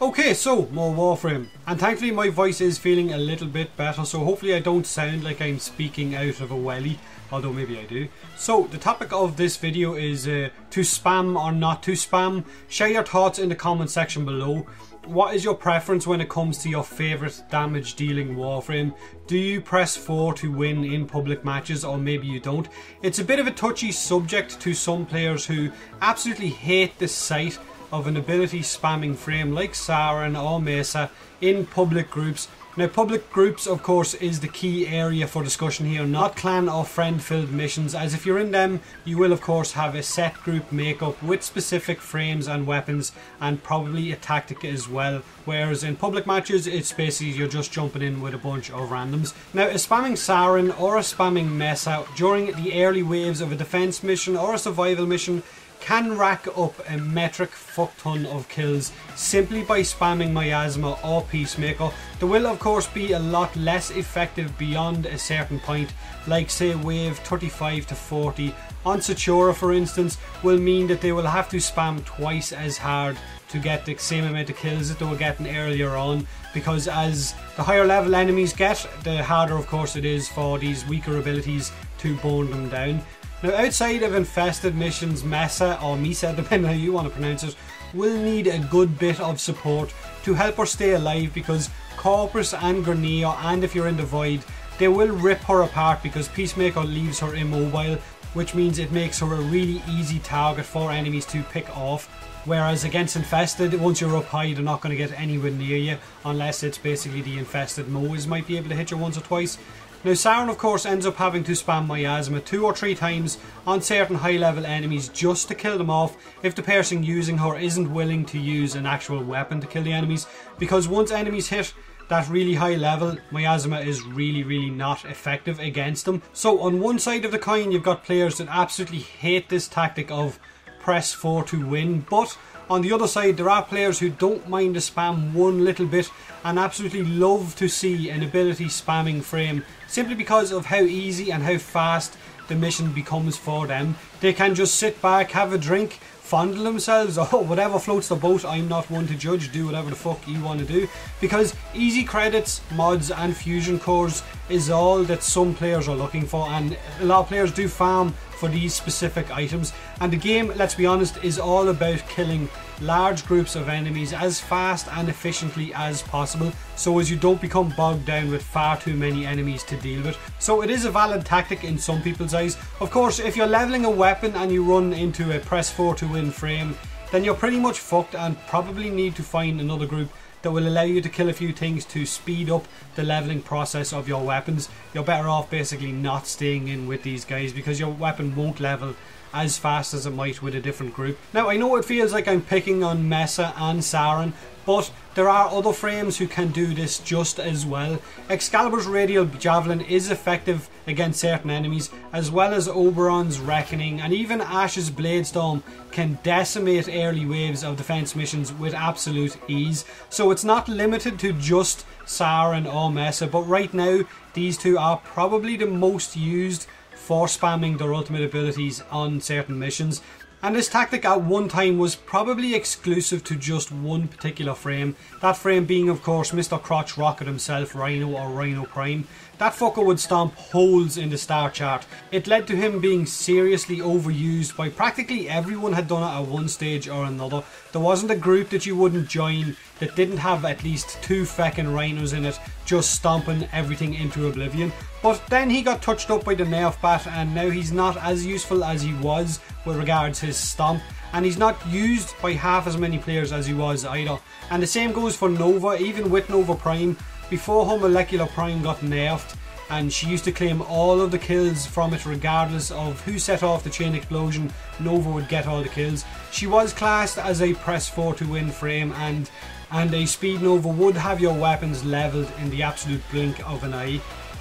Okay, so more Warframe, and thankfully my voice is feeling a little bit better, so hopefully I don't sound like I'm speaking out of a welly, although maybe I do. So the topic of this video is to spam or not to spam. Share your thoughts in the comment section below. What is your preference when it comes to your favourite damage dealing Warframe? Do you press 4 to win in public matches, or maybe you don't? It's a bit of a touchy subject to some players who absolutely hate the sight of an ability spamming frame like Siren or Mesa in public groups. Now, public groups of course is the key area for discussion here, not clan or friend filled missions, as if you're in them you will of course have a set group makeup with specific frames and weapons and probably a tactic as well, whereas in public matches it's basically you're just jumping in with a bunch of randoms. Now, a spamming Siren or a spamming Mesa during the early waves of a defense mission or a survival mission can rack up a metric fuck ton of kills simply by spamming Miasma or Peacemaker. They will of course be a lot less effective beyond a certain point, like say wave 35 to 40 on Satura for instance, will mean that they will have to spam twice as hard to get the same amount of kills that they were getting earlier on, because as the higher level enemies get, the harder of course it is for these weaker abilities to bone them down. Now, outside of infested missions, Mesa or Misa, depending on how you want to pronounce it, will need a good bit of support to help her stay alive, because Corpus and Grineer, and if you're in the Void, they will rip her apart because Peacemaker leaves her immobile, which means it makes her a really easy target for enemies to pick off. Whereas against infested, once you're up high, they're not going to get anywhere near you, unless it's basically the infested Moas might be able to hit you once or twice. Now, Siren of course ends up having to spam Miasma 2 or 3 times on certain high level enemies just to kill them off if the person using her isn't willing to use an actual weapon to kill the enemies, because once enemies hit that really high level, Miasma is really not effective against them. So on one side of the coin you've got players that absolutely hate this tactic of press 4 to win, but on the other side there are players who don't mind the spam one little bit and absolutely love to see an ability spamming frame, simply because of how easy and how fast the mission becomes for them. They can just sit back, have a drink, fondle themselves, or whatever floats the boat. I'm not one to judge, do whatever the fuck you want to do, because easy credits, mods and fusion cores is all that some players are looking for, and a lot of players do farm for these specific items, and the game, let's be honest, is all about killing large groups of enemies as fast and efficiently as possible, so as you don't become bogged down with far too many enemies to deal with. So it is a valid tactic in some people's eyes. Of course, if you're leveling a weapon and you run into a press 4 to win frame, then you're pretty much fucked and probably need to find another group that will allow you to kill a few things to speed up the leveling process of your weapons. You're better off basically not staying in with these guys, because your weapon won't level as fast as it might with a different group. Now, I know it feels like I'm picking on Mesa and Siren, but there are other frames who can do this just as well. Excalibur's Radial Javelin is effective against certain enemies, as well as Oberon's Reckoning, and even Ash's Bladestorm can decimate early waves of defense missions with absolute ease. So it's not limited to just Siren or Mesa, but right now these two are probably the most used for spamming their ultimate abilities on certain missions. And this tactic at one time was probably exclusive to just one particular frame. That frame being of course Mr. Crotch Rocket himself, Rhino or Rhino Prime. That fucker would stomp holes in the star chart. It led to him being seriously overused by practically everyone had done it at one stage or another. There wasn't a group that you wouldn't join that didn't have at least 2 feckin' rhinos in it just stomping everything into oblivion. But then he got touched up by the nerf bat, and now he's not as useful as he was with regards to his stomp, and he's not used by half as many players as he was either. And the same goes for Nova. Even with Nova Prime, before her Molecular Prime got nerfed and she used to claim all of the kills from it regardless of who set off the chain explosion, Nova would get all the kills. She was classed as a press 4 to win frame, and a Speed Nova would have your weapons leveled in the absolute blink of an eye.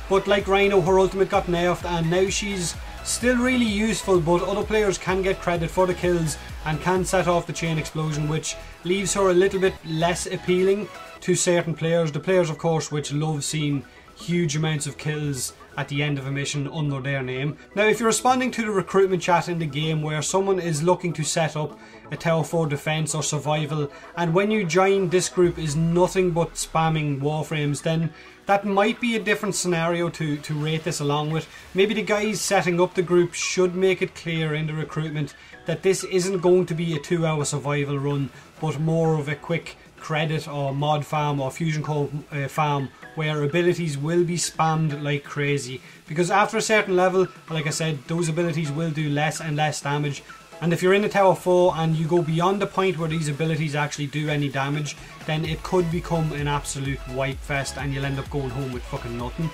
But like Rhino, her ultimate got nerfed and now she's still really useful, but other players can get credit for the kills and can set off the chain explosion, which leaves her a little bit less appealing to certain players. The players of course which love seeing huge amounts of kills at the end of a mission under their name. Now if you're responding to the recruitment chat in the game where someone is looking to set up a Tower 4 defense or survival, and when you join this group is nothing but spamming Warframes, then that might be a different scenario to rate this along with. Maybe the guys setting up the group should make it clear in the recruitment that this isn't going to be a 2-hour survival run, but more of a quick credit or mod farm or fusion core farm where abilities will be spammed like crazy. Because after a certain level, like I said, those abilities will do less and less damage. And if you're in the Tower 4 and you go beyond the point where these abilities actually do any damage, then it could become an absolute wipe fest and you'll end up going home with fucking nothing.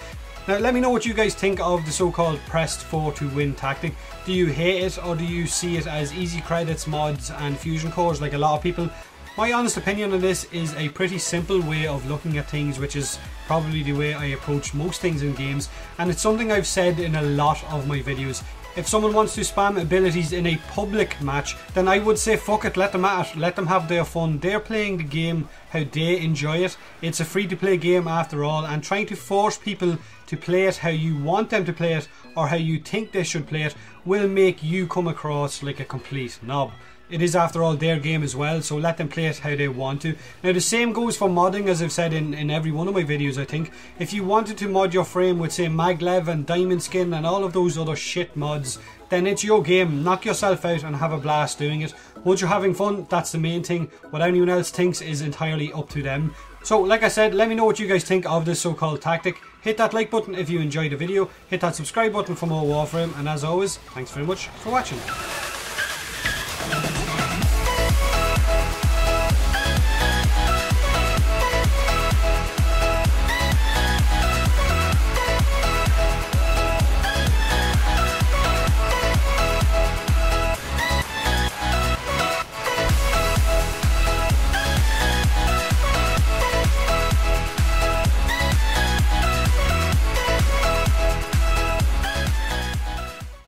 Now let me know what you guys think of the so-called pressed 4 to win tactic. Do you hate it, or do you see it as easy credits, mods and fusion cores like a lot of people? My honest opinion on this is a pretty simple way of looking at things, which is probably the way I approach most things in games, and it's something I've said in a lot of my videos. If someone wants to spam abilities in a public match, then I would say fuck it, let them at it, let them have their fun. They're playing the game how they enjoy it. It's a free to play game after all, and trying to force people to play it how you want them to play it or how you think they should play it will make you come across like a complete knob. It is after all their game as well, so let them play it how they want to. Now the same goes for modding, as I've said in every one of my videos I think. If you wanted to mod your frame with say maglev and diamond skin and all of those other shit mods, then it's your game. Knock yourself out and have a blast doing it. Once you're having fun, that's the main thing. What anyone else thinks is entirely up to them. So like I said, let me know what you guys think of this so-called tactic. Hit that like button if you enjoyed the video. Hit that subscribe button for more Warframe, and as always, thanks very much for watching.